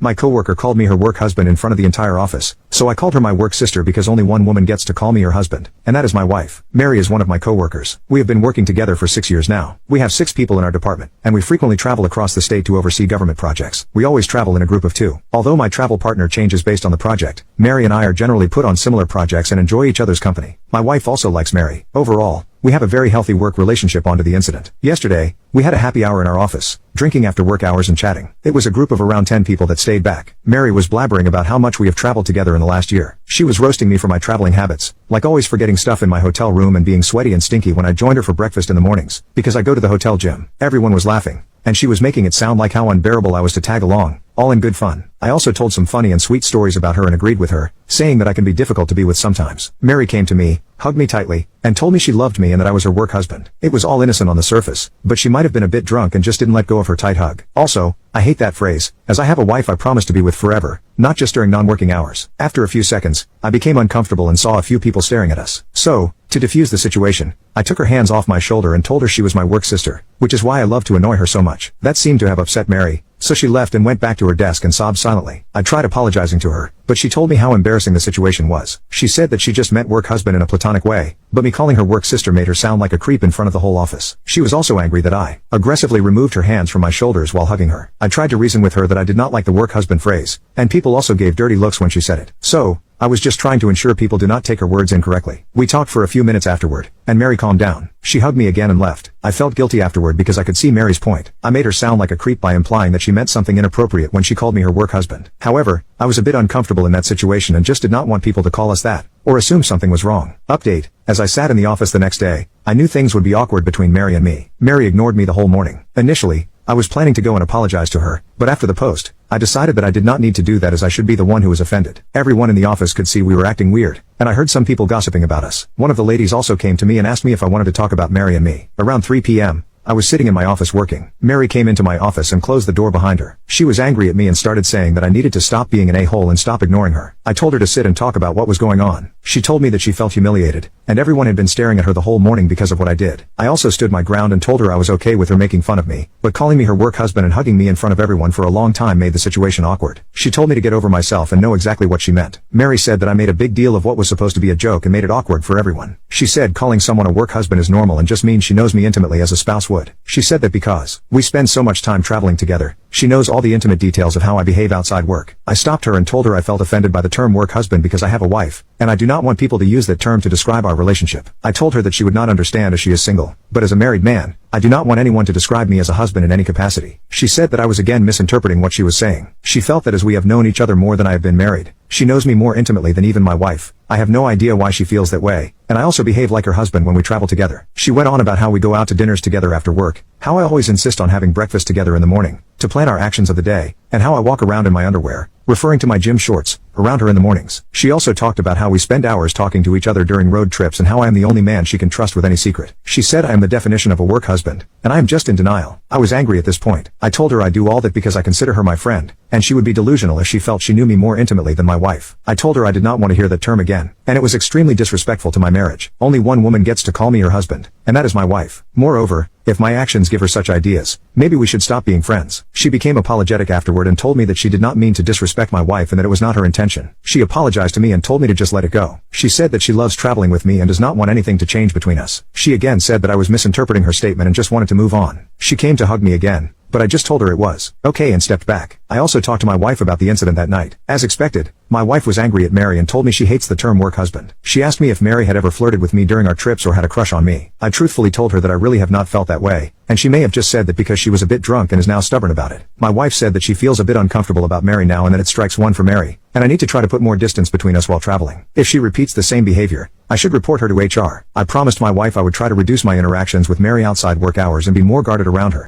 My coworker called me her work husband in front of the entire office, so I called her my work sister because only one woman gets to call me her husband, and that is my wife. Mary is one of my coworkers. We have been working together for 6 years now. We have 6 people in our department, and we frequently travel across the state to oversee government projects. We always travel in a group of 2. Although my travel partner changes based on the project, Mary and I are generally put on similar projects and enjoy each other's company. My wife also likes Mary. Overall, we have a very healthy work relationship. On to the incident. Yesterday, we had a happy hour in our office, drinking after work hours and chatting. It was a group of around 10 people that stayed back. Mary was blabbering about how much we have traveled together in the last year. She was roasting me for my traveling habits, like always forgetting stuff in my hotel room and being sweaty and stinky when I joined her for breakfast in the mornings, because I go to the hotel gym. Everyone was laughing, and she was making it sound like how unbearable I was to tag along, all in good fun. I also told some funny and sweet stories about her and agreed with her, saying that I can be difficult to be with sometimes. Mary came to me, hugged me tightly, and told me she loved me and that I was her work husband. It was all innocent on the surface, but she might have been a bit drunk and just didn't let go of her tight hug. Also, I hate that phrase, as I have a wife I promise to be with forever, not just during non-working hours. After a few seconds, I became uncomfortable and saw a few people staring at us. So, to defuse the situation, I took her hands off my shoulder and told her she was my work sister, which is why I love to annoy her so much. That seemed to have upset Mary, so she left and went back to her desk and sobbed silently. I tried apologizing to her, but she told me how embarrassing the situation was. She said that she just meant work husband in a platonic way, but me calling her work sister made her sound like a creep in front of the whole office. She was also angry that I aggressively removed her hands from my shoulders while hugging her. I tried to reason with her that I did not like the work husband phrase, and people also gave dirty looks when she said it. So, I was just trying to ensure people do not take her words incorrectly. We talked for a few minutes afterward, and Mary calmed down. She hugged me again and left. I felt guilty afterward because I could see Mary's point. I made her sound like a creep by implying that she meant something inappropriate when she called me her work husband. However, I was a bit uncomfortable in that situation and just did not want people to call us that, or assume something was wrong. Update: as I sat in the office the next day, I knew things would be awkward between Mary and me. Mary ignored me the whole morning. Initially, I was planning to go and apologize to her, but after the post, I decided that I did not need to do that as I should be the one who was offended. Everyone in the office could see we were acting weird, and I heard some people gossiping about us. One of the ladies also came to me and asked me if I wanted to talk about Mary and me. Around 3 p.m., I was sitting in my office working. Mary came into my office and closed the door behind her. She was angry at me and started saying that I needed to stop being an a-hole and stop ignoring her. I told her to sit and talk about what was going on. She told me that she felt humiliated, and everyone had been staring at her the whole morning because of what I did. I also stood my ground and told her I was okay with her making fun of me, but calling me her work husband and hugging me in front of everyone for a long time made the situation awkward. She told me to get over myself and know exactly what she meant. Mary said that I made a big deal of what was supposed to be a joke and made it awkward for everyone. She said calling someone a work husband is normal and just means she knows me intimately as a spouse would. She said that because we spend so much time traveling together, she knows all the intimate details of how I behave outside work. I stopped her and told her I felt offended by the term work husband because I have a wife, and I do not want people to use that term to describe our relationship. I told her that she would not understand as she is single, but as a married man, I do not want anyone to describe me as a husband in any capacity. She said that I was again misinterpreting what she was saying. She felt that as we have known each other more than I have been married, she knows me more intimately than even my wife. I have no idea why she feels that way, and I also behave like her husband when we travel together. She went on about how we go out to dinners together after work, how I always insist on having breakfast together in the morning, to plan our actions of the day, and how I walk around in my underwear, referring to my gym shorts, around her in the mornings. She also talked about how we spend hours talking to each other during road trips and how I am the only man she can trust with any secret. She said I am the definition of a work husband, and I am just in denial. I was angry at this point. I told her I do all that because I consider her my friend, and she would be delusional if she felt she knew me more intimately than my wife. I told her I did not want to hear that term again, and it was extremely disrespectful to my marriage. Only one woman gets to call me her husband, and that is my wife. Moreover, if my actions give her such ideas, maybe we should stop being friends. She became apologetic afterward and told me that she did not mean to disrespect my wife and that it was not her intention. She apologized to me and told me to just let it go. She said that she loves traveling with me and does not want anything to change between us. She again said that I was misinterpreting her statement and just wanted to move on. She came to hug me again, but I just told her it was okay and stepped back. I also talked to my wife about the incident that night. As expected, my wife was angry at Mary and told me she hates the term work husband. She asked me if Mary had ever flirted with me during our trips or had a crush on me. I truthfully told her that I really have not felt that way, and she may have just said that because she was a bit drunk and is now stubborn about it. My wife said that she feels a bit uncomfortable about Mary now and that it strikes one for Mary, and I need to try to put more distance between us while traveling. If she repeats the same behavior, I should report her to HR. I promised my wife I would try to reduce my interactions with Mary outside work hours and be more guarded around her.